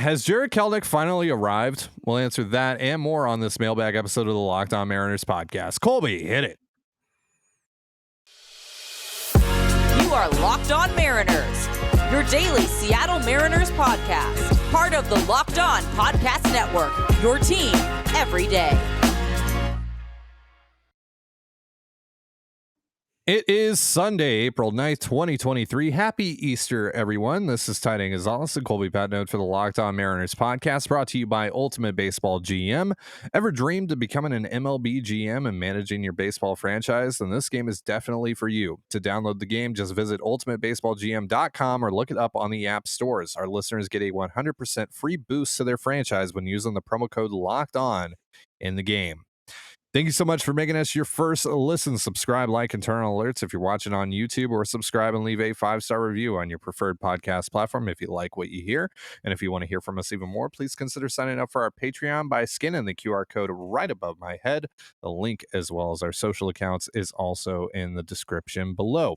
Has Jarred Kelenic finally arrived? We'll answer that and more on this mailbag episode of the Locked On Mariners podcast. Colby, hit it. You are Locked On Mariners, your daily Seattle Mariners podcast. Part of the Locked On Podcast Network, your team every day. It is Sunday, April 9th, 2023. Happy Easter, everyone. This is Trident and Colby Patnode for the Locked On Mariners podcast, brought to you by Ultimate Baseball GM. Ever dreamed of becoming an MLB GM and managing your baseball franchise? Then this game is definitely for you. To download the game, just visit ultimatebaseballgm.com or look it up on the app stores. Our listeners get a 100% free boost to their franchise when using the promo code Locked On in the game. Thank you so much for making us your first listen. Subscribe, like, and turn on alerts if you're watching on YouTube, or subscribe and leave a 5-star review on your preferred podcast platform if you like what you hear. And if you want to hear from us even more, please consider signing up for our Patreon by scanning the QR code right above my head. The link, as well as our social accounts, is also in the description below.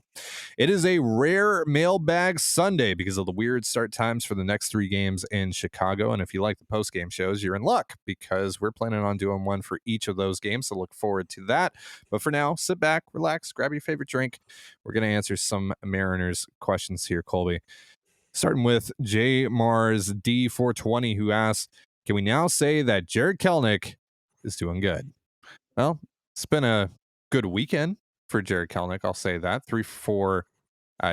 It is a rare Mailbag Sunday because of the weird start times for the next 3 games in Chicago. And if you like the post-game shows, you're in luck because we're planning on doing one for each of those games. So look forward to that. But for now, sit back, relax, grab your favorite drink. We're going to answer some Mariners questions here, Colby. Starting with J Mars D420, who asks, can we now say that Jarred Kelenic is doing good? Well, it's been a good weekend for Jarred Kelenic. I'll say that. 3-4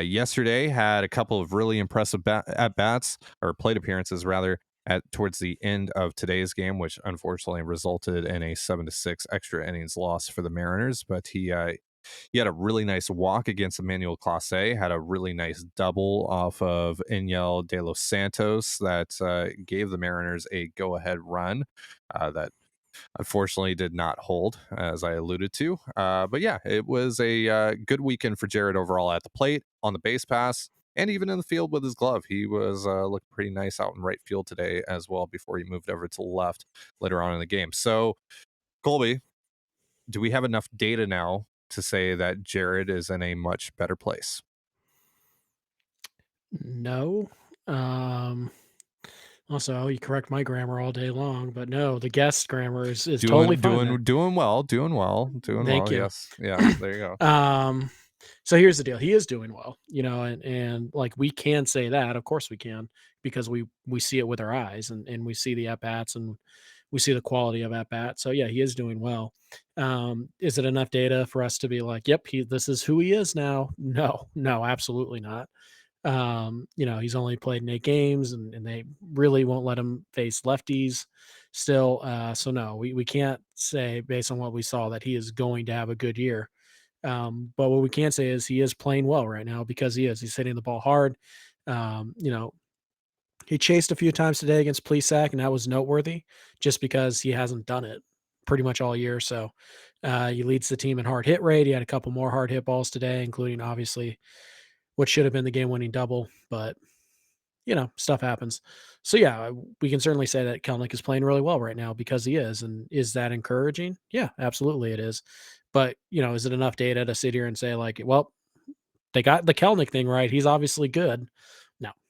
yesterday, had a couple of really impressive at-bats, or plate appearances rather, towards the end of today's game, which unfortunately resulted in a 7-6 extra innings loss for the Mariners. But he had a really nice walk against Emmanuel Clase, had a really nice double off of Enyel De Los Santos that gave the Mariners a go-ahead run that unfortunately did not hold, as I alluded to. But yeah, it was a good weekend for Jarred overall at the plate, on the base pass, and even in the field with his glove. He was looked pretty nice out in right field today as well before he moved over to the left later on in the game. So, Colby, do we have enough data now to say that Jarred is in a much better place? No. Also, you correct my grammar all day long, but no, the guest grammar is totally fine. Doing well. Thank you. Yes. Yeah, there you go. So here's the deal. He is doing well, and like we can say that, of course we can, because we see it with our eyes and we see the at-bats and we see the quality of at-bat. So yeah, he is doing well. Is it enough data for us to be like, yep, this is who he is now? No, absolutely not. He's only played in 8 games and they really won't let him face lefties still. So no, we can't say based on what we saw that he is going to have a good year. But what we can say is he is playing well right now because he's hitting the ball hard. He chased a few times today against Plesac, and that was noteworthy just because he hasn't done it pretty much all year. So he leads the team in hard hit rate. He had a couple more hard hit balls today, including obviously what should have been the game-winning double, but stuff happens. So yeah, we can certainly say that Kelenic is playing really well right now because he is. And is that encouraging? Yeah, absolutely it is. But is it enough data to sit here and say like, well, they got the Kelenic thing right, he's obviously good?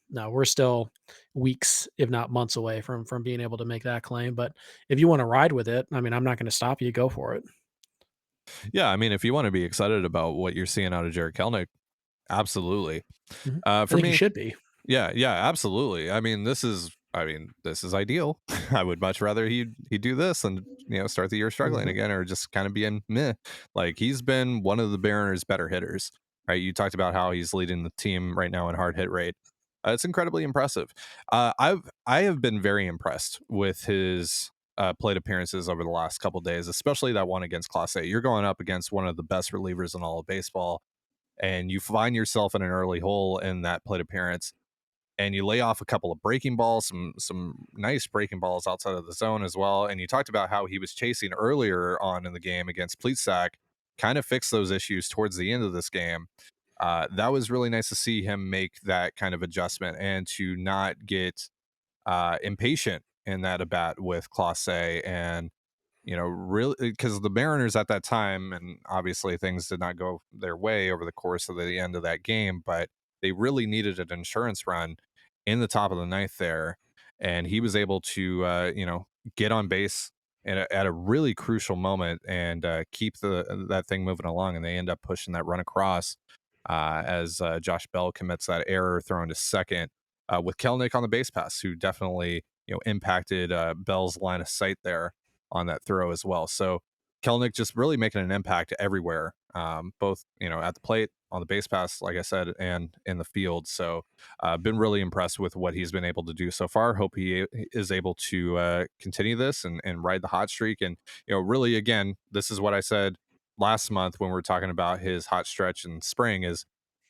No, we're still weeks, if not months away from being able to make that claim. But if you want to ride with it, I mean, I'm not going to stop you. Go for it. Yeah, I mean, if you want to be excited about what you're seeing out of Jarred Kelenic, absolutely. For I think me, you should be. Yeah, absolutely. I mean, this is ideal. I would much rather he do this and start the year struggling again, or just kind of being meh. Like, he's been one of the Mariners' better hitters, right? You talked about how he's leading the team right now in hard hit rate. It's incredibly impressive. I have been very impressed with his plate appearances over the last couple of days, especially that one against Clase. You're going up against one of the best relievers in all of baseball, and you find yourself in an early hole in that plate appearance, and you lay off a couple of breaking balls, some nice breaking balls outside of the zone as well. And you talked about how he was chasing earlier on in the game against Plesac, kind of fixed those issues towards the end of this game. That was really nice to see him make that kind of adjustment and to not get impatient in that at bat with Clase. And really, because the Mariners at that time, and obviously things did not go their way over the course of the end of that game, but they really needed an insurance run in the top of the ninth there. and he was able to get on base at a really crucial moment and keep that thing moving along, and they end up pushing that run across as Josh Bell commits that error throwing to second with Kelenic on the base pass, who definitely impacted Bell's line of sight there on that throw as well. So Kelenic just really making an impact everywhere, both at the plate, on the base pass, like I said, and in the field. So been really impressed with what he's been able to do so far. Hope he is able to continue this and ride the hot streak. And really, again, this is what I said last month when we were talking about his hot stretch in spring is,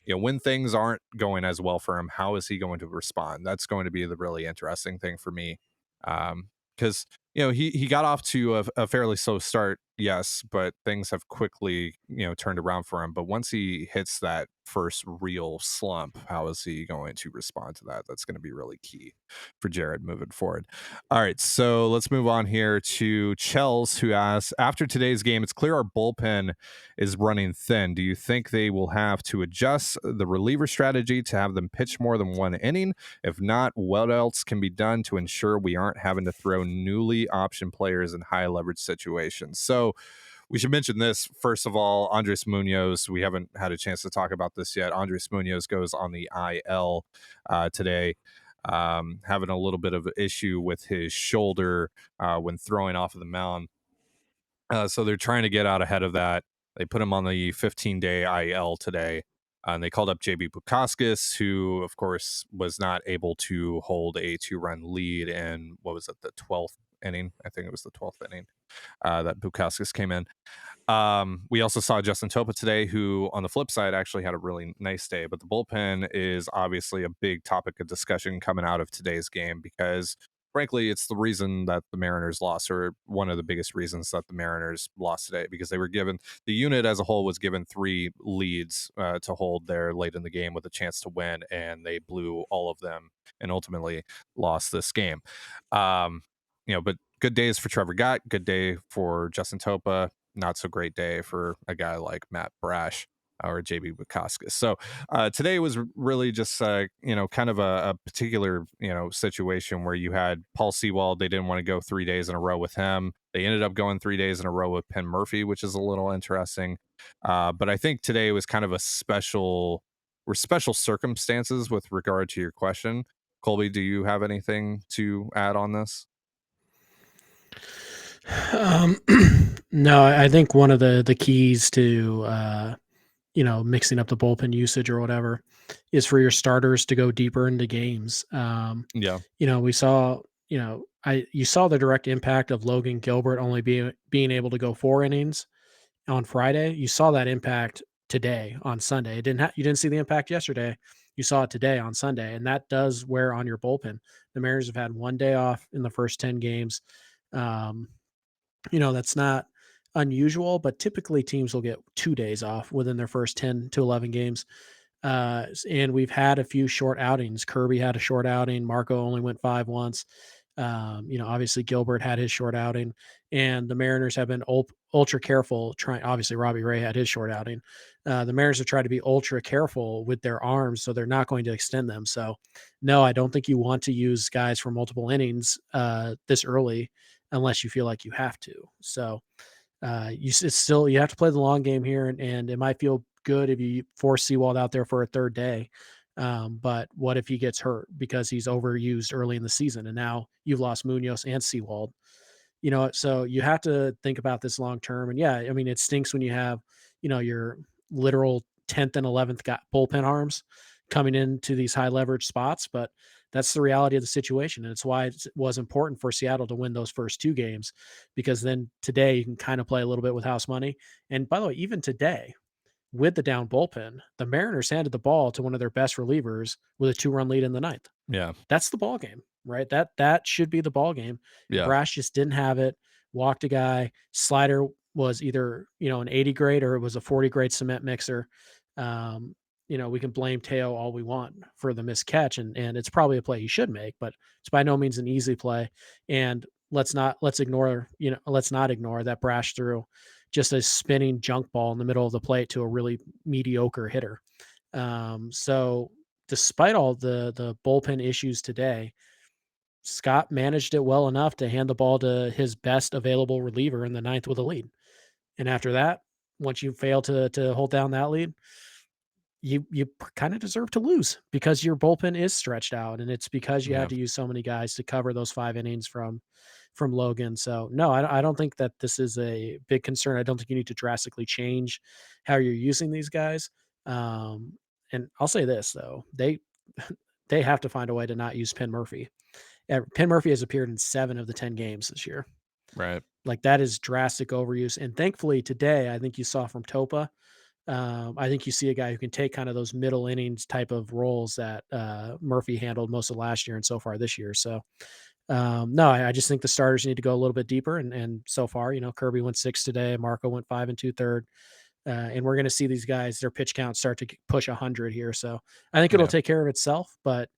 when things aren't going as well for him, how is he going to respond? That's going to be the really interesting thing for me. Because he got off to a fairly slow start, yes, but things have quickly turned around for him. But once he hits that first real slump, how is he going to respond to that? That's going to be really key for Jarred moving forward. All right, so let's move on here to Chels, who asks, after today's game, it's clear our bullpen is running thin. Do you think they will have to adjust the reliever strategy to have them pitch more than one inning? If not, what else can be done to ensure we aren't having to throw newly optioned players in high leverage situations? So we should mention this. First of all, Andres Munoz, we haven't had a chance to talk about this yet. Andres Munoz goes on the IL today, having a little bit of an issue with his shoulder when throwing off of the mound. So they're trying to get out ahead of that. They put him on the 15-day IL today. And they called up JB Bukauskas, who, of course, was not able to hold a 2-run lead in, what was it, the 12th inning? I think it was the 12th inning that Bukauskas came in. We also saw Justin Topa today, who on the flip side actually had a really nice day, but the bullpen is obviously a big topic of discussion coming out of today's game because frankly, it's the reason that the Mariners lost, or one of the biggest reasons that the Mariners lost today, because they were given, the unit as a whole was given 3 leads to hold there late in the game with a chance to win, and they blew all of them and ultimately lost this game. But good days for Trevor Gott, good day for Justin Topa, not so great day for a guy like Matt Brash or JB Bukauskas. So today was really just kind of a particular situation where you had Paul Sewald. They didn't want to go 3 days in a row with him. They ended up going 3 days in a row with Penn Murphy, which is a little interesting. But I think today was kind of special circumstances with regard to your question. Colby, do you have anything to add on this? No, I think one of the keys to mixing up the bullpen usage or whatever is for your starters to go deeper into games. Yeah. We saw, you saw the direct impact of Logan Gilbert only being able to go 4 innings on Friday. You saw that impact today on Sunday. You didn't see the impact yesterday. You saw it today on Sunday, and that does wear on your bullpen. The Mariners have had 1 day off in the first 10 games. That's not unusual, but typically teams will get 2 days off within their first 10 to 11 games. And we've had a few short outings. Kirby had a short outing. Marco only went 5 once. Obviously Gilbert had his short outing, and the Mariners have been ultra careful obviously Robbie Ray had his short outing. The Mariners have tried to be ultra careful with their arms, so they're not going to extend them. So no, I don't think you want to use guys for multiple innings this early unless you feel like you have to. So you have to play the long game here, and it might feel good if you force Sewald out there for a 3rd day. But what if he gets hurt because he's overused early in the season, and now you've lost Munoz and Sewald? So you have to think about this long term. And yeah, I mean, it stinks when you have your literal 10th and 11th bullpen arms coming into these high leverage spots, but that's the reality of the situation. And it's why it was important for Seattle to win those first 2 games, because then today you can kind of play a little bit with house money. And by the way, even today, with the down bullpen, the Mariners handed the ball to one of their best relievers with a 2-run lead in the 9th. Yeah. That's the ball game, right? That should be the ball game. Yeah. Brash just didn't have it. Walked a guy. Slider was either an 80 grade or it was a 40 grade cement mixer. We can blame Teo all we want for the missed catch, and it's probably a play he should make, but it's by no means an easy play. And let's not ignore that Brash threw just a spinning junk ball in the middle of the plate to a really mediocre hitter. So despite all the bullpen issues today, Scott managed it well enough to hand the ball to his best available reliever in the ninth with a lead. And after that, once you fail to hold down that lead, you kind of deserve to lose because your bullpen is stretched out, and it's because you Yeah. had to use so many guys to cover those 5 innings from Logan. So no, I don't think that this is a big concern. I don't think you need to drastically change how you're using these guys. And I'll say this though, they have to find a way to not use Penn Murphy. Penn Murphy has appeared in 7 of the 10 games this year. Right. Like, that is drastic overuse. And thankfully today, I think you saw from Topa, I think you see a guy who can take kind of those middle innings type of roles that Murphy handled most of last year and so far this year. So no, I just think the starters need to go a little bit deeper. And so far, Kirby went 6 today, Marco went 5 and 2/3. And we're going to see these guys, their pitch count start to push 100 here. So I think it'll Yeah. take care of itself. But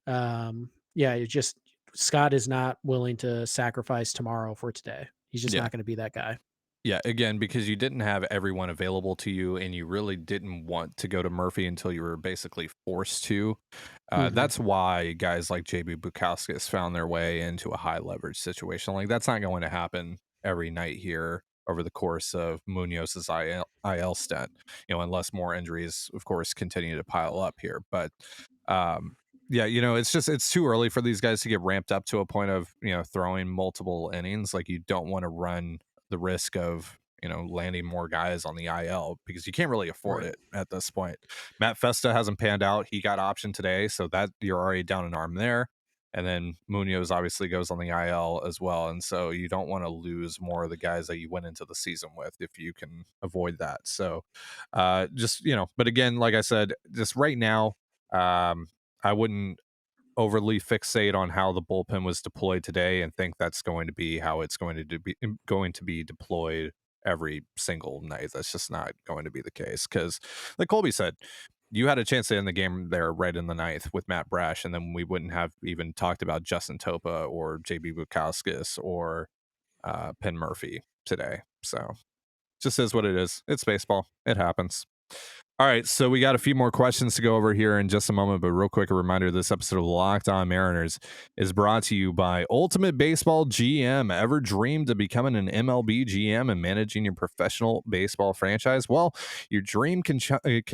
yeah, Scott is not willing to sacrifice tomorrow for today. He's just Yeah. not going to be that guy. Yeah, again, because you didn't have everyone available to you and you really didn't want to go to Murphy until you were basically forced to. Mhm. That's why guys like JB Bukowskis found their way into a high leverage situation. Like, that's not going to happen every night here over the course of Munoz's IL stint, unless more injuries, of course, continue to pile up here. But yeah, it's too early for these guys to get ramped up to a point of, throwing multiple innings. Like, you don't want to run the risk of landing more guys on the IL because you can't really afford Right. it at this point. Matt Festa hasn't panned out. He got optioned today, so that you're already down an arm there. And then Munoz obviously goes on the IL as well, and so you don't want to lose more of the guys that you went into the season with if you can avoid that. So just but again, like I said, just right now, I wouldn't overly fixate on how the bullpen was deployed today and think that's going to be how it's going to be deployed every single night. That's just not going to be the case because, like Colby said, you had a chance to end the game there right in the ninth with Matt Brash, and then we wouldn't have even talked about Justin Topa or JB Bukowskis or Penn Murphy today. So just is what it is. It's baseball. It happens. All right, so we got a few more questions to go over here in just a moment, but real quick, a reminder, this episode of Locked On Mariners is brought to you by Ultimate Baseball GM. Ever dreamed of becoming an MLB GM and managing your professional baseball franchise? Well, your dream can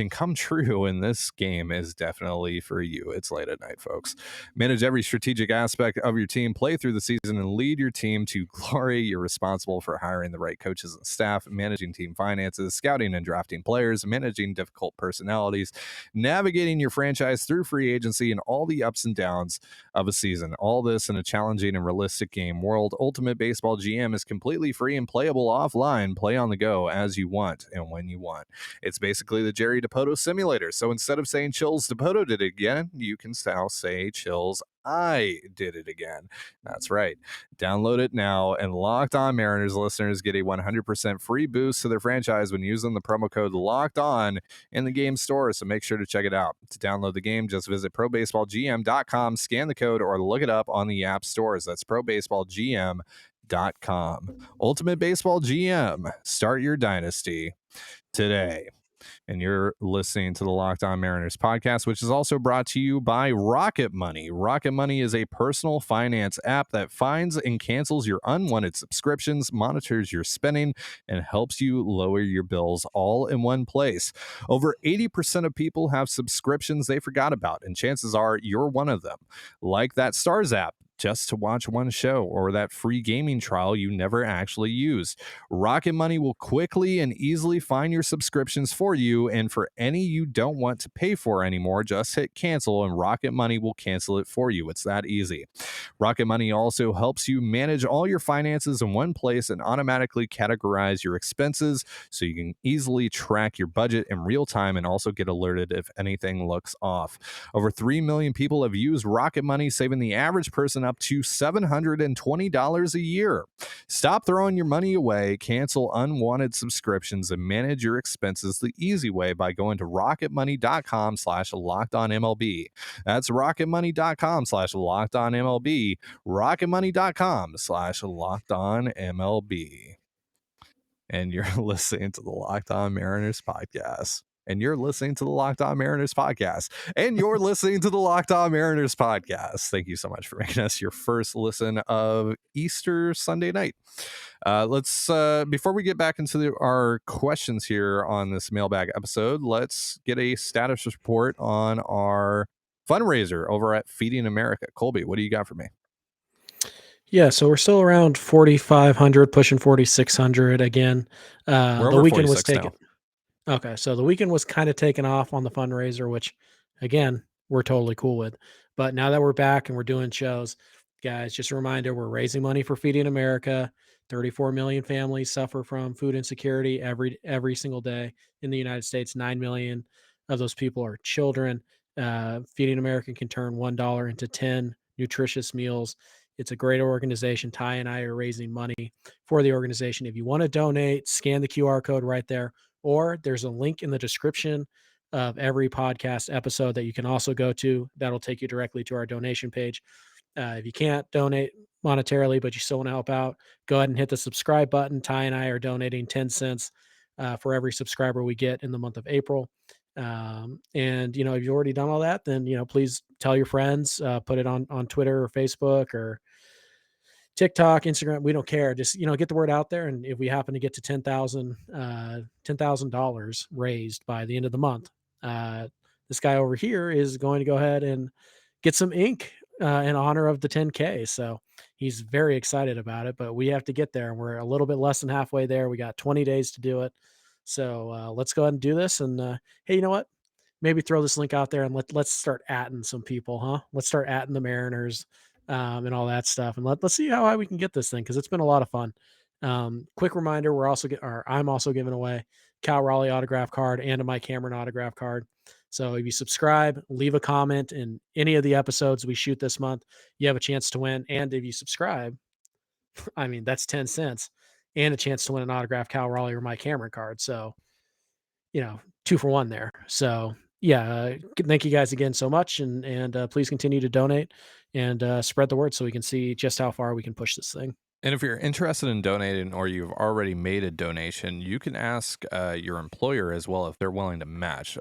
come true, and this game is definitely for you. It's late at night, folks. Manage every strategic aspect of your team, play through the season, and lead your team to glory. You're responsible for hiring the right coaches and staff, managing team finances, scouting and drafting players, managing difficult personalities, navigating your franchise through free agency and all the ups and downs of a season. All this in a challenging and realistic game world. Ultimate Baseball GM is completely free and playable offline. Play on the go as you want and when you want. It's basically the Jerry Dipoto simulator. So instead of saying Chills Dipoto did it again, you can now say Chills I did it again. That's right. Download it now, and Locked On Mariners listeners get a 100% free boost to their franchise when using the promo code Locked On in the game store. So make sure to check it out. To download the game, just visit probaseballgm.com, scan the code, or look it up on the app stores. That's probaseballgm.com. Ultimate Baseball GM. Start your dynasty today. And you're listening to the Locked On Mariners podcast, which is also brought to you by Rocket Money. Rocket Money is a personal finance app that finds and cancels your unwanted subscriptions, monitors your spending, and helps you lower your bills all in one place. Over 80% of people have subscriptions they forgot about, and chances are you're one of them. Like that Stars app, just to watch one show, or that free gaming trial you never actually used. Rocket Money will quickly and easily find your subscriptions for you, and for any you don't want to pay for anymore, just hit cancel and Rocket Money will cancel it for you. It's that easy. Rocket Money also helps you manage all your finances in one place and automatically categorize your expenses so you can easily track your budget in real time and also get alerted if anything looks off. Over 3 million people have used Rocket Money, saving the average person up to $720 a year. Stop throwing your money away, cancel unwanted subscriptions, and manage your expenses the easy way by going to rocketmoney.com/lockedonmlb. That's rocketmoney.com/lockedonmlb. rocketmoney.com/lockedonmlb. And you're listening to the Locked On Mariners podcast. and you're listening to the Locked On Mariners podcast. And you're listening to the Locked On Mariners podcast. Thank you so much for making us your first listen of Easter Sunday night. Let's before we get back into our questions here on this mailbag episode, let's get a status report on our fundraiser over at Feeding America. Colby, what do you got for me? Yeah, so we're still around 4,500, pushing 4,600 again. We're The over weekend was 46 now. taken. Okay, so the weekend was kind of taken off on the fundraiser, which again, we're totally cool with. But now that we're back and we're doing shows, guys, just a reminder, we're raising money for Feeding America. 34 million families suffer from food insecurity every single day in the United States. 9 million of those people are children. Feeding America can turn $1 into 10 nutritious meals. It's a great organization. Ty and I are raising money for the organization. If you want to donate, scan the QR code right there, or there's a link in the description of every podcast episode that you can also go to. That'll take you directly to our donation page. If you can't donate monetarily, but you still want to help out, go ahead and hit the subscribe button. Ty and I are donating 10 cents for every subscriber we get in the month of April. And, if you've already done all that, then, please tell your friends, put it on Twitter or Facebook or TikTok, Instagram. We don't care. Just, get the word out there. And if we happen to get to $10,000 raised by the end of the month, this guy over here is going to go ahead and get some ink in honor of the 10K. So he's very excited about it, but we have to get there. And we're a little bit less than halfway there. We got 20 days to do it. So let's go ahead and do this. And hey, you know what? Maybe throw this link out there and let's start atting some people, huh? Let's start atting the Mariners and all that stuff. And let's see how high we can get this thing, because it's been a lot of fun. Quick reminder, I'm also giving away Cal Raleigh autograph card and a Mike Cameron autograph card. So if you subscribe, leave a comment in any of the episodes we shoot this month, you have a chance to win. And if you subscribe, I mean, that's 10 cents and a chance to win an autographed Cal Raleigh or Mike Cameron card. So, 2 for 1 there. So yeah, thank you guys again so much. And please continue to donate and spread the word so we can see just how far we can push this thing. And if you're interested in donating or you've already made a donation, you can ask your employer as well if they're willing to match.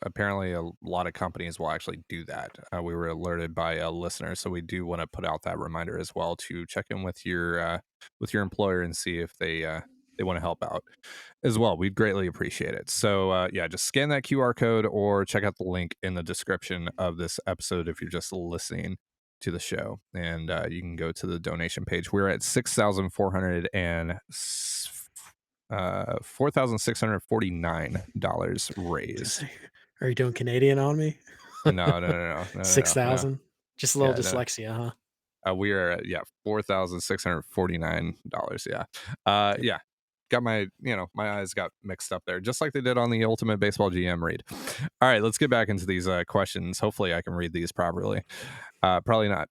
Apparently, a lot of companies will actually do that. We were alerted by a listener, so we do want to put out that reminder as well to check in with your employer and see if they want to help out as well. We'd greatly appreciate it. So just scan that QR code or check out the link in the description of this episode if you're just listening to the show, and you can go to the donation page. We're at $4,649 raised. Are you doing Canadian on me? No. 6,000. Just a little dyslexia, huh? We are at $4,649. Yeah. Got my eyes got mixed up there, just like they did on the Ultimate Baseball GM read. All right, let's get back into these questions. Hopefully I can read these properly. Probably not.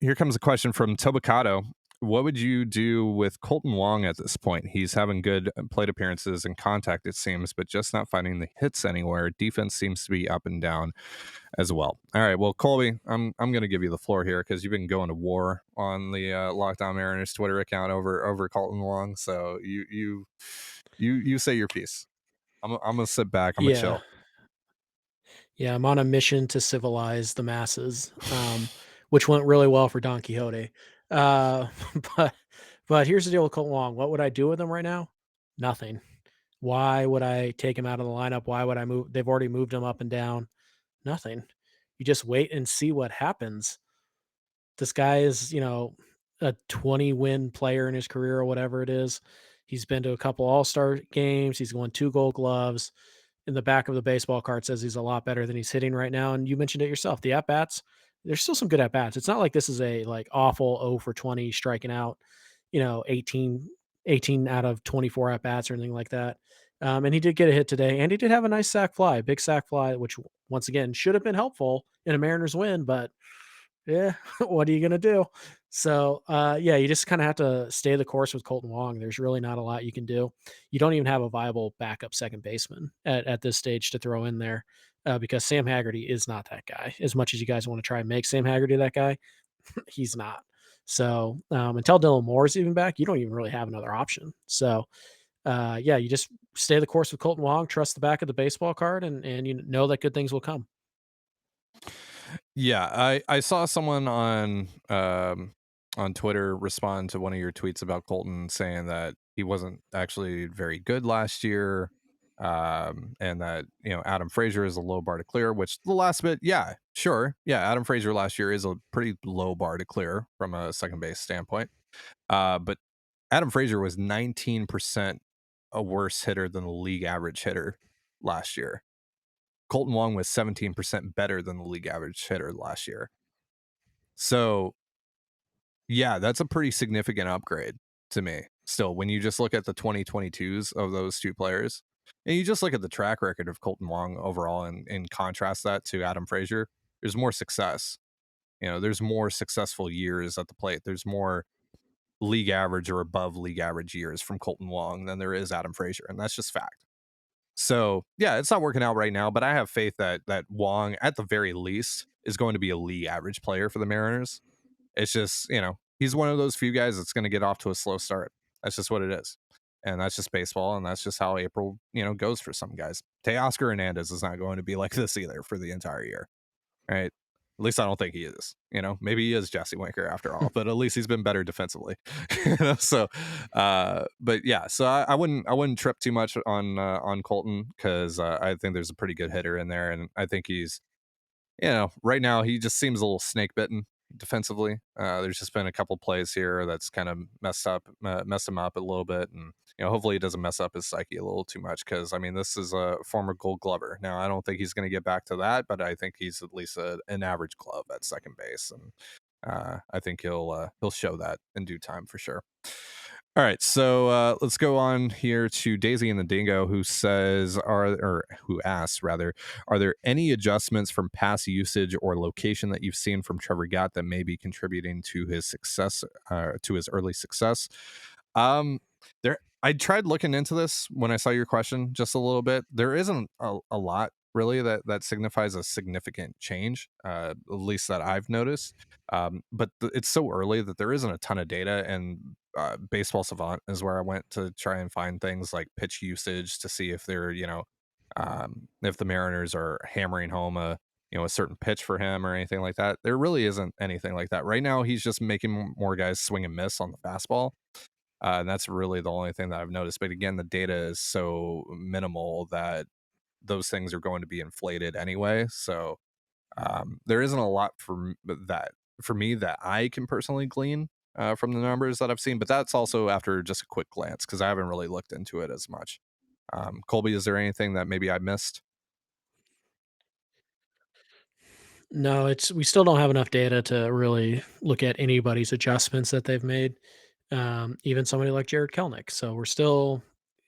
Here comes a question from Tobicato. What would you do with Colton Wong at this point? He's having good plate appearances and contact, it seems, but just not finding the hits anywhere. Defense seems to be up and down as well. All right, well, Colby, I'm going to give you the floor here because you've been going to war on the Locked On Mariners Twitter account over Colton Wong. So you say your piece. I'm gonna sit back. I'm gonna chill. Yeah, I'm on a mission to civilize the masses, which went really well for Don Quixote. But here's the deal with Colton Wong. What would I do with him right now? Nothing. Why would I take him out of the lineup? Why would I move? They've already moved him up and down. Nothing. You just wait and see what happens. This guy is, a 20-win player in his career or whatever it is. He's been to a couple all-star games. He's won 2 Gold Gloves. In the back of the baseball card says he's a lot better than he's hitting right now. And you mentioned it yourself. The at-bats, there's still some good at-bats. It's not like this is a awful 0 for 20 striking out, 18 out of 24 at-bats or anything like that. And he did get a hit today, and he did have a nice sac fly, big sac fly, which once again should have been helpful in a Mariners win, but yeah, what are you going to do? So, you just kind of have to stay the course with Colton Wong. There's really not a lot you can do. You don't even have a viable backup second baseman at this stage to throw in there because Sam Haggerty is not that guy. As much as you guys want to try and make Sam Haggerty that guy, he's not. So, until Dylan Moore is even back, you don't even really have another option. So, yeah, you just stay the course with Colton Wong, trust the back of the baseball card, and you know that good things will come. Yeah, I saw someone on Twitter respond to one of your tweets about Colton saying that he wasn't actually very good last year, and that Adam Frazier is a low bar to clear. Which the last bit, yeah, sure, yeah, Adam Frazier last year is a pretty low bar to clear from a second base standpoint. But Adam Frazier was 19% a worse hitter than the league average hitter last year. Colton Wong was 17% better than the league average hitter last year. So, yeah, that's a pretty significant upgrade to me. Still, when you just look at the 2022s of those two players, and you just look at the track record of Colton Wong overall and contrast that to Adam Frazier, there's more success. There's more successful years at the plate. There's more league average or above league average years from Colton Wong than there is Adam Frazier, and that's just fact. So yeah, it's not working out right now, but I have faith that Wong, at the very least, is going to be a league average player for the Mariners. It's just, he's one of those few guys that's going to get off to a slow start. That's just what it is. And that's just baseball, and that's just how April, goes for some guys. Teoscar Hernandez is not going to be like this either for the entire year. Right? At least I don't think he is. Maybe he is Jesse Winker after all, but at least he's been better defensively. So, but yeah, so I wouldn't trip too much on Colton because I think there's a pretty good hitter in there, and I think he's right now he just seems a little snake bitten defensively. There's just been a couple plays here that's kind of messed him up a little bit, and hopefully he doesn't mess up his psyche a little too much because I mean this is a former Gold Glover. Now I don't think he's going to get back to that, but I think he's at least an average glove at second base, and I think he'll show that in due time for sure. All right, so let's go on here to Daisy and the Dingo, who says, who asks rather, are there any adjustments from past usage or location that you've seen from Trevor Gott that may be contributing to his success, to his early success? There, I tried looking into this when I saw your question just a little bit. There isn't a lot really that signifies a significant change, at least that I've noticed. But it's so early that there isn't a ton of data, and Baseball Savant is where I went to try and find things like pitch usage to see if they're, if the Mariners are hammering home a certain pitch for him or anything like that. There really isn't anything like that. Right now, he's just making more guys swing and miss on the fastball. And that's really the only thing that I've noticed. But again, the data is so minimal that those things are going to be inflated anyway. So there isn't a lot for me that I can personally glean from the numbers that I've seen, but that's also after just a quick glance because I haven't really looked into it as much. Colby, is there anything that maybe I missed? No, we still don't have enough data to really look at anybody's adjustments that they've made. Even somebody like Jarred Kelenic. So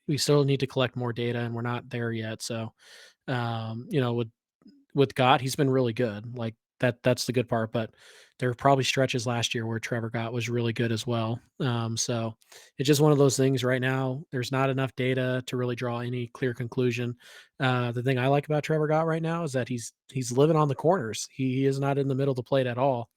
we still need to collect more data, and we're not there yet. So with Gott, he's been really good. Like that's the good part. But there were probably stretches last year where Trevor Gott was really good as well. So it's just one of those things right now. There's not enough data to really draw any clear conclusion. The thing I like about Trevor Gott right now is that he's living on the corners. He is not in the middle of the plate at all.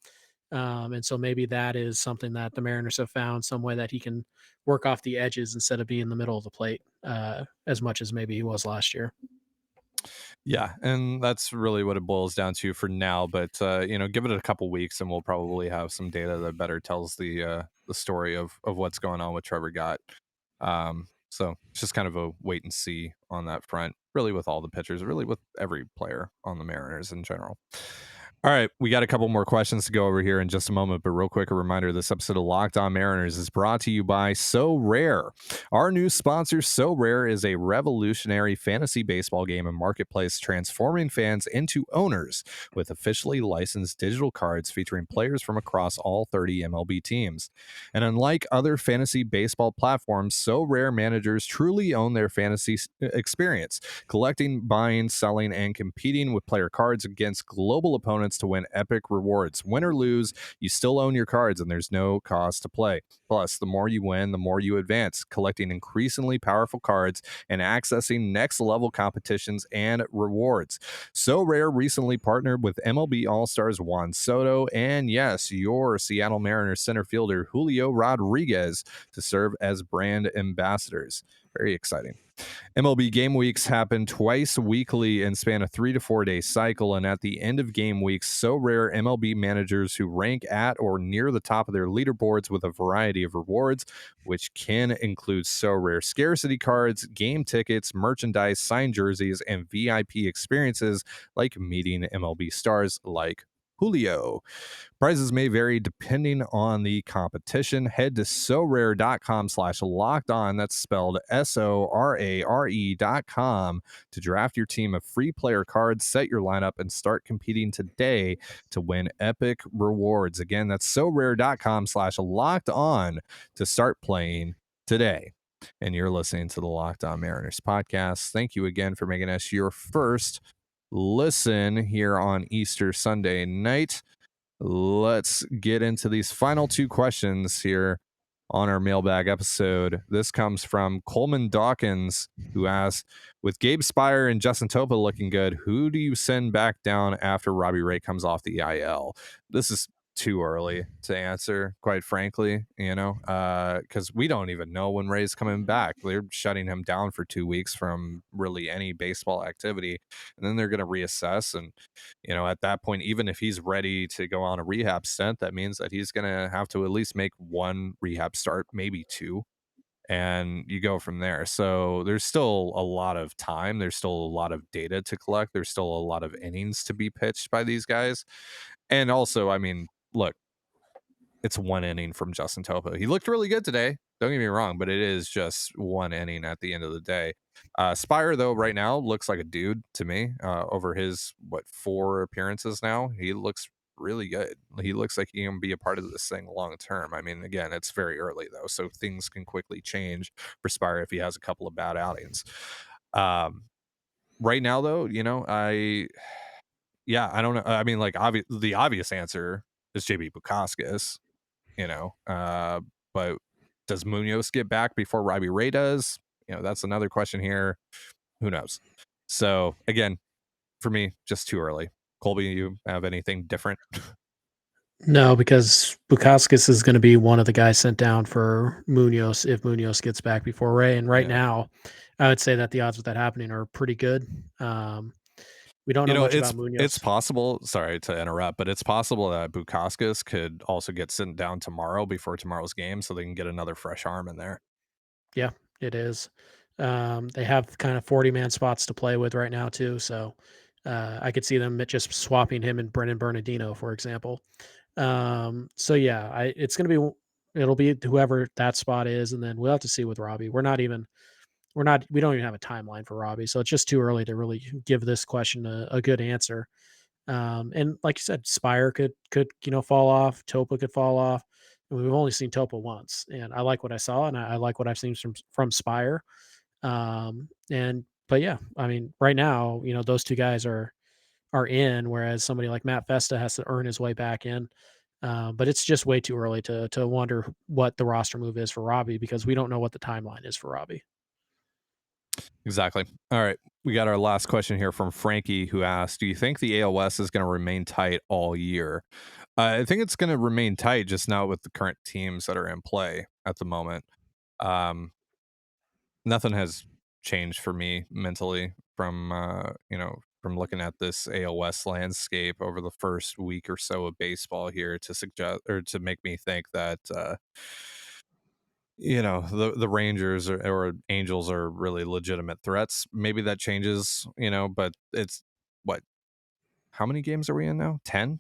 And so maybe that is something that the Mariners have found some way that he can work off the edges instead of being in the middle of the plate as much as maybe he was last year. Yeah, and that's really what it boils down to for now. But give it a couple weeks, and we'll probably have some data that better tells the story of what's going on with Trevor Gott. So it's just kind of a wait and see on that front. Really, with all the pitchers, really with every player on the Mariners in general. All right, we got a couple more questions to go over here in just a moment, but real quick, a reminder, this episode of Locked On Mariners is brought to you by So Rare. Our new sponsor, So Rare, is a revolutionary fantasy baseball game and marketplace transforming fans into owners with officially licensed digital cards featuring players from across all 30 MLB teams. And unlike other fantasy baseball platforms, So Rare managers truly own their fantasy experience, collecting, buying, selling, and competing with player cards against global opponents to win epic rewards. Win or lose, you still own your cards and there's no cost to play. Plus, the more you win, the more you advance, collecting increasingly powerful cards and accessing next level competitions and rewards. So Rare recently partnered with MLB All-Stars Juan Soto and, yes, your Seattle Mariners center fielder Julio Rodriguez to serve as brand ambassadors. Very exciting. MLB game weeks happen twice weekly and span a 3 to 4 day cycle. And at the end of game weeks, so rare MLB managers who rank at or near the top of their leaderboards with a variety of rewards, which can include so rare scarcity cards, game tickets, merchandise, signed jerseys, and VIP experiences like meeting MLB stars like Julio. Prizes may vary depending on the competition. Head to sorare.com/locked on. That's spelled SORARE.com to draft your team of free player cards, set your lineup, and start competing today to win epic rewards. Again, that's sorare.com/locked on to start playing today. And you're listening to the Locked On Mariners podcast. Thank you again for making us your first listen here on Easter Sunday night. Let's get into these final two questions here on our mailbag episode. This comes from Coleman Dawkins, who asks, with Gabe Spire and Justin Topa looking good, who do you send back down after Robbie Ray comes off the IL? This is too early to answer, quite frankly, because we don't even know when Ray's coming back. They're shutting him down for 2 weeks from really any baseball activity, and then they're going to reassess. And at that point, even if he's ready to go on a rehab stint, that means that he's going to have to at least make one rehab start, maybe two, and you go from there. So there's still a lot of time. There's still a lot of data to collect. There's still a lot of innings to be pitched by these guys. And also, I mean, look, it's one inning from Justin Topa. He looked really good today. Don't get me wrong, but it is just one inning at the end of the day. Spire, though, right now looks like a dude to me. Over his 4 appearances now, he looks really good. He looks like he can be a part of this thing long term. I mean, again, it's very early though, so things can quickly change for Spire if he has a couple of bad outings. Right now, though, I don't know. I mean, like, the obvious answer is JB Bukauskas. But does Munoz get back before Robbie Ray does? That's another question here. Who knows? So again, for me, just too early. Colby, you have anything different? No, because Bukauskas is going to be one of the guys sent down for Munoz if Munoz gets back before Ray. And right now, I would say that the odds of that happening are pretty good. We don't know much about Munoz. It's possible, sorry to interrupt, but it's possible that Bukauskas could also get sent down tomorrow before tomorrow's game so they can get another fresh arm in there. Yeah, it is. They have kind of 40-man spots to play with right now too. So I could see them just swapping him and Brennan Bernardino, for example. So yeah, it'll be whoever that spot is. And then we'll have to see with Robbie. We don't even have a timeline for Robbie. So it's just too early to really give this question a good answer. And like you said, Spire could fall off. Topa could fall off. And we've only seen Topa once, and I like what I saw, and I like what I've seen from Spire. But yeah, I mean, right now, those two guys are in, whereas somebody like Matt Festa has to earn his way back in. But it's just way too early to wonder what the roster move is for Robbie because we don't know what the timeline is for Robbie. Exactly. All right. We got our last question here from Frankie, who asked, do you think the AL West is going to remain tight all year? I think it's going to remain tight, just not with the current teams that are in play at the moment. Nothing has changed for me mentally from looking at this AL West landscape over the first week or so of baseball here to suggest or to make me think that the Rangers or Angels are really legitimate threats. Maybe that changes, but it's how many games are we in now? 10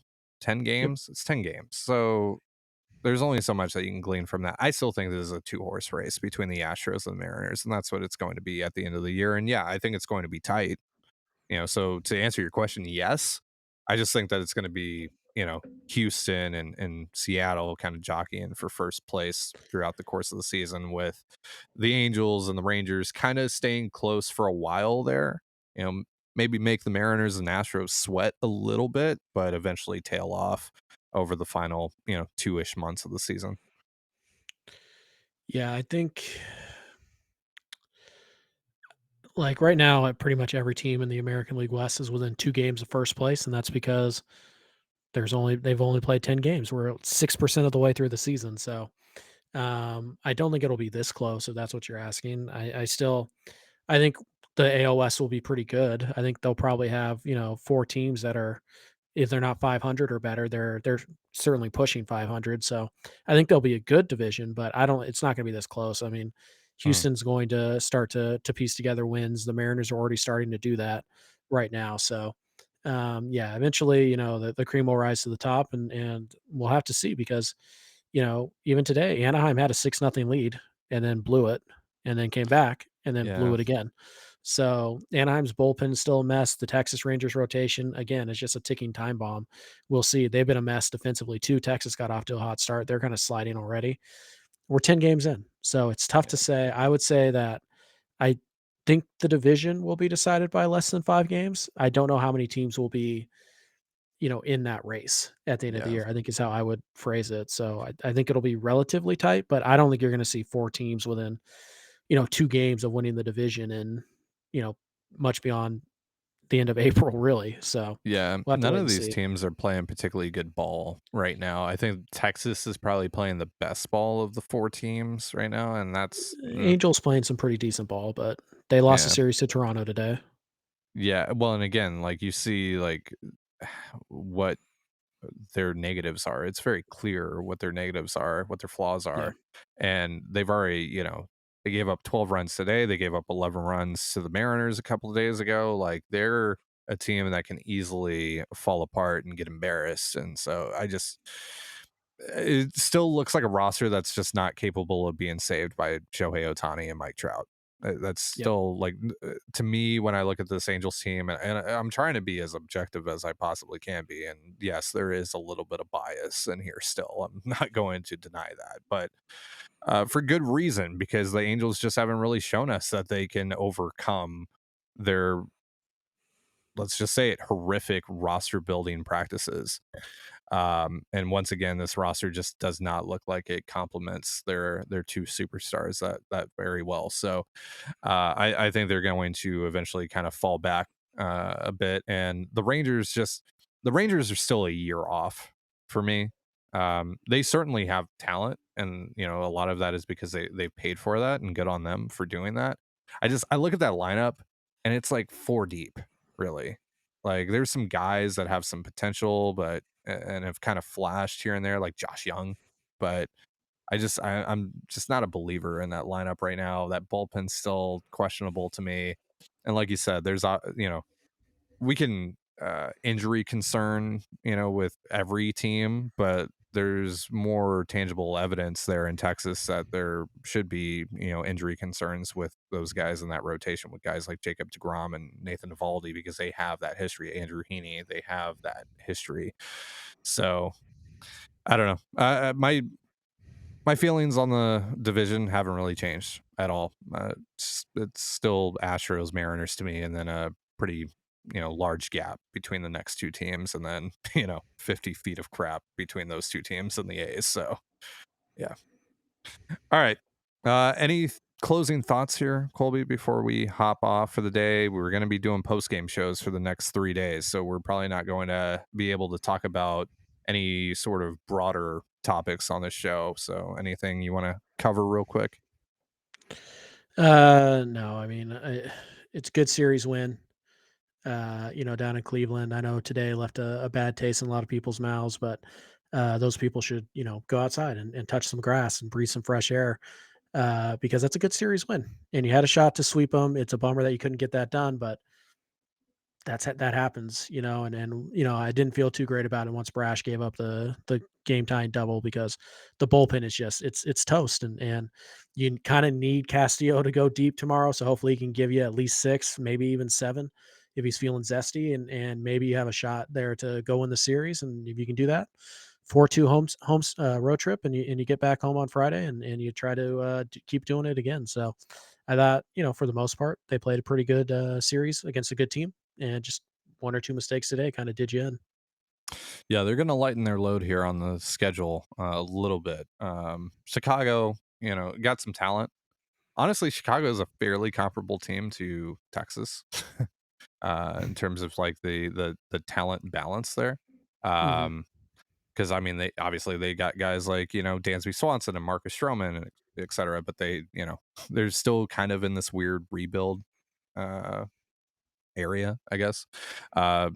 games. Yep. It's 10 games, so there's only so much that you can glean from that. I still think this is a 2-horse race between the Astros and the Mariners, and that's what it's going to be at the end of the year. And yeah, I think it's going to be tight. So to answer your question, yes. I just think that it's going to be Houston and Seattle kind of jockeying for first place throughout the course of the season, with the Angels and the Rangers kind of staying close for a while there. Maybe make the Mariners and Astros sweat a little bit, but eventually tail off over the final 2-ish months of the season. Yeah, I think like right now, pretty much every team in the American League West is within 2 games of first place, and that's because they've only played 10 games. We're 6% of the way through the season, so I don't think it'll be this close if that's what you're asking. I think the AOS will be pretty good. I think they'll probably have, 4 teams that are, if they're not 500 or better, they're certainly pushing 500. So I think they'll be a good division, but it's not going to be this close. I mean, Mm, Houston's going to start to piece together wins. The Mariners are already starting to do that right now. So yeah, eventually, the cream will rise to the top, and we'll have to see because even today, Anaheim had a 6-0 lead and then blew it and then came back and then blew yeah, it again. So Anaheim's bullpen is still a mess. The Texas Rangers rotation, again, is just a ticking time bomb. We'll see. They've been a mess defensively too. Texas got off to a hot start. They're kind of sliding already. We're 10 games in. So it's tough to yeah, say. I would say that I think the division will be decided by less than 5 games. I don't know how many teams will be in that race at the end of the yeah. year, I think is how I would phrase it. So I think it'll be relatively tight, but I don't think you're going to see 4 teams within, 2 games of winning the division and, you know, much beyond the end of April, really. So Yeah, we'll have to none wait of and these see. teams are playing particularly good ball right now. I think Texas is probably playing the best ball of the 4 teams right now, and Angels playing some pretty decent ball, but they lost a yeah. series to Toronto today. Yeah, well, and again, like, you see, like, what their negatives are. It's very clear what their negatives are, what their flaws Yeah. are, and they've already, they gave up 12 runs today. They gave up 11 runs to the Mariners a couple of days ago. Like, they're a team that can easily fall apart and get embarrassed, and so it still looks like a roster that's just not capable of being saved by Shohei Ohtani and Mike Trout. That's Yep. still like, to me, when I look at this Angels team, and I'm trying to be as objective as I possibly can be. And yes, there is a little bit of bias in here still. I'm not going to deny that, but for good reason, because the Angels just haven't really shown us that they can overcome their, let's just say it, horrific roster building practices. And once again, this roster just does not look like it complements their 2 superstars that very well. So I think they're going to eventually kind of fall back a bit. And the Rangers are still a year off for me. They certainly have talent, and a lot of that is because they've paid for that, and good on them for doing that. I look at that lineup, and it's like 4 deep, really. Like, there's some guys that have some potential, but and have kind of flashed here and there, like Josh Young, but I'm just not a believer in that lineup right now. That bullpen's still questionable to me. And like you said, there's we can injury concern, with every team, but there's more tangible evidence there in Texas that there should be, injury concerns with those guys in that rotation, with guys like Jacob deGrom and Nathan Eovaldi, because they have that history. Andrew Heaney, they have that history. So I don't know. My feelings on the division haven't really changed at all. It's still Astros Mariners to me, and then a pretty large gap between the next 2 teams, and then 50 feet of crap between those 2 teams and the A's. So yeah. All right. Any closing thoughts here, Colby, before we hop off for the day? We're going to be doing post game shows for the next 3 days, so we're probably not going to be able to talk about any sort of broader topics on this show. So anything you want to cover real quick? No, I mean, it's a good series win. Down in Cleveland. I know today left a bad taste in a lot of people's mouths, but those people should, go outside and touch some grass and breathe some fresh air because that's a good series win. And you had a shot to sweep them. It's a bummer that you couldn't get that done, but that happens, and I didn't feel too great about it once Brash gave up the game tying double because the bullpen is just it's toast and you kind of need Castillo to go deep tomorrow, so hopefully he can give you at least 6, maybe even 7 if he's feeling zesty and maybe you have a shot there to go in the series, and if you can do that 4-2 homes road trip and you get back home on Friday and you try to keep doing it again. So I thought, for the most part, they played a pretty good series against a good team, and just 1 or 2 mistakes today kind of did you in. Yeah, they're going to lighten their load here on the schedule a little bit. Chicago, got some talent. Honestly, Chicago is a fairly comparable team to Texas in terms of like the talent balance there. Hmm. Um, because I mean, they got guys like, Dansby Swanson and Marcus Stroman, and et cetera, but they're still kind of in this weird rebuild uh, area, I guess.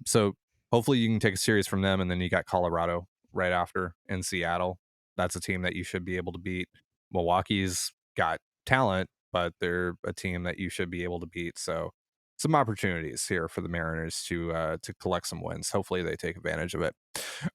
So hopefully you can take a series from them, and then you got Colorado right after in Seattle. That's a team that you should be able to beat. Milwaukee's got talent, but they're a team that you should be able to beat. So some opportunities here for the Mariners to collect some wins. Hopefully they take advantage of it.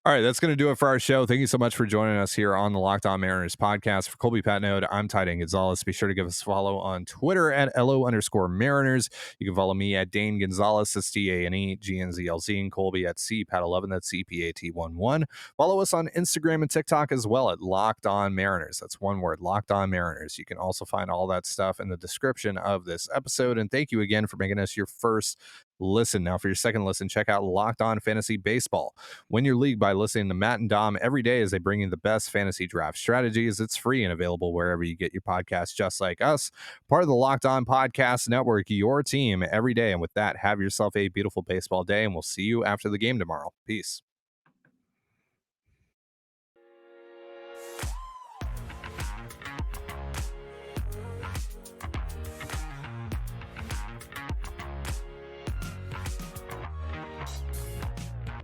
All right, that's going to do it for our show. Thank you so much for joining us here on the Locked On Mariners podcast. For Colby Patnode, I'm Trident Gonzalez. Be sure to give us a follow on Twitter at LO_Mariners. You can follow me at Dane Gonzalez, that's DANEGNZLZ, and Colby at CPAT11, that's CPAT11. Follow us on Instagram and TikTok as well at Locked On Mariners. That's one word, Locked On Mariners. You can also find all that stuff in the description of this episode. And thank you again for making us your first listen. Now, for your second listen, check out Locked On Fantasy Baseball. Win your league by listening to Matt and Dom every day as they bring you the best fantasy draft strategies. It's free and available wherever you get your podcasts, just like us. Part of the Locked On Podcast Network, your team every day. And with that, have yourself a beautiful baseball day, and we'll see you after the game tomorrow. Peace.